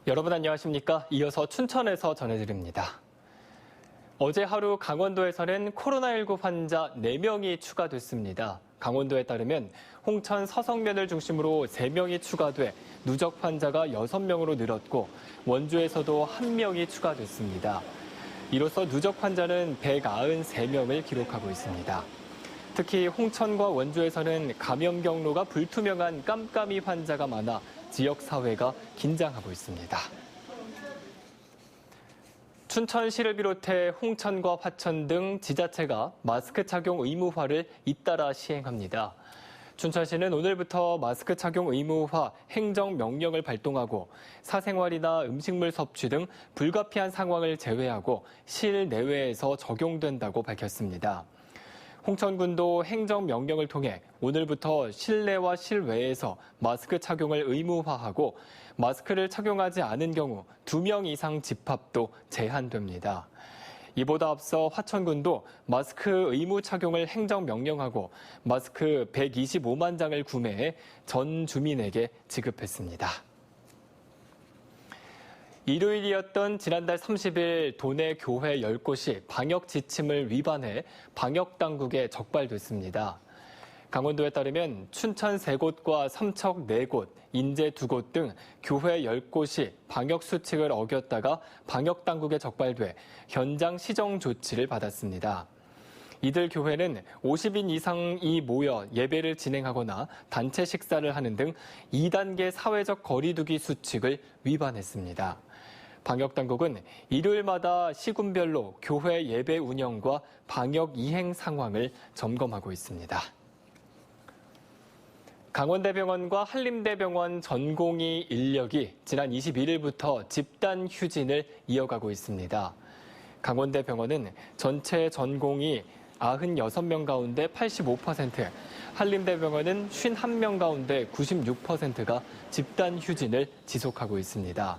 여러분 안녕하십니까? 이어서 춘천에서 전해드립니다. 어제 하루 강원도에서는 코로나19 환자 4명이 추가됐습니다. 강원도에 따르면 홍천 서성면을 중심으로 3명이 추가돼 누적 환자가 6명으로 늘었고 원주에서도 1명이 추가됐습니다. 이로써 누적 환자는 193명을 기록하고 있습니다. 특히 홍천과 원주에서는 감염 경로가 불투명한 깜깜이 환자가 많아 지역사회가 긴장하고 있습니다. 춘천시를 비롯해 홍천과 화천 등 지자체가 마스크 착용 의무화를 잇따라 시행합니다. 춘천시는 오늘부터 마스크 착용 의무화 행정명령을 발동하고 사생활이나 음식물 섭취 등 불가피한 상황을 제외하고 실내외에서 적용된다고 밝혔습니다. 홍천군도 행정명령을 통해 오늘부터 실내와 실외에서 마스크 착용을 의무화하고 마스크를 착용하지 않은 경우 2명 이상 집합도 제한됩니다. 이보다 앞서 화천군도 마스크 의무 착용을 행정명령하고 마스크 125만 장을 구매해 전 주민에게 지급했습니다. 일요일이었던 지난달 30일 도내 교회 10곳이 방역 지침을 위반해 방역당국에 적발됐습니다. 강원도에 따르면 춘천 3곳과 삼척 4곳, 인제 2곳 등 교회 10곳이 방역수칙을 어겼다가 방역당국에 적발돼 현장 시정 조치를 받았습니다. 이들 교회는 50인 이상이 모여 예배를 진행하거나 단체 식사를 하는 등 2단계 사회적 거리두기 수칙을 위반했습니다. 방역당국은 일요일마다 시군별로 교회 예배 운영과 방역 이행 상황을 점검하고 있습니다. 강원대병원과 한림대병원 전공의 인력이 지난 21일부터 집단 휴진을 이어가고 있습니다. 강원대병원은 전체 전공의 96명 가운데 85%, 한림대병원은 51명 가운데 96%가 집단 휴진을 지속하고 있습니다.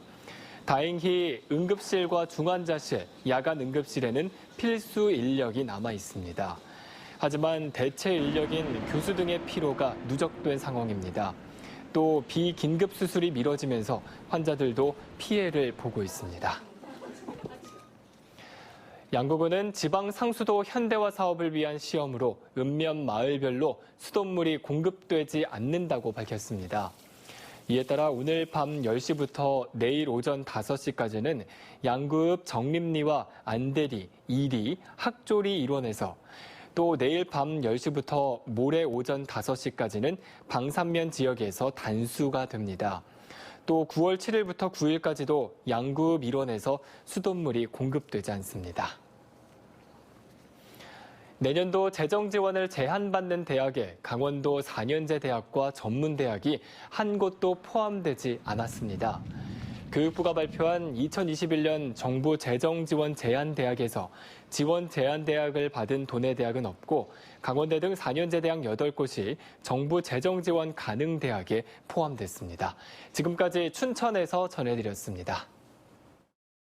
다행히 응급실과 중환자실, 야간 응급실에는 필수 인력이 남아 있습니다. 하지만 대체 인력인 교수 등의 피로가 누적된 상황입니다. 또 비긴급 수술이 미뤄지면서 환자들도 피해를 보고 있습니다. 양구군은 지방 상수도 현대화 사업을 위한 시험으로 읍면 마을별로 수돗물이 공급되지 않는다고 밝혔습니다. 이에 따라 오늘 밤 10시부터 내일 오전 5시까지는 양구읍 정림리와 안대리, 이리, 학조리 일원에서 또 내일 밤 10시부터 모레 오전 5시까지는 방산면 지역에서 단수가 됩니다. 또 9월 7일부터 9일까지도 양구읍 일원에서 수돗물이 공급되지 않습니다. 내년도 재정 지원을 제한받는 대학에 강원도 4년제 대학과 전문대학이 한 곳도 포함되지 않았습니다. 교육부가 발표한 2021년 정부 재정 지원 제한 대학에서 지원 제한 대학을 받은 도내 대학은 없고 강원대 등 4년제 대학 8곳이 정부 재정 지원 가능 대학에 포함됐습니다. 지금까지 춘천에서 전해드렸습니다.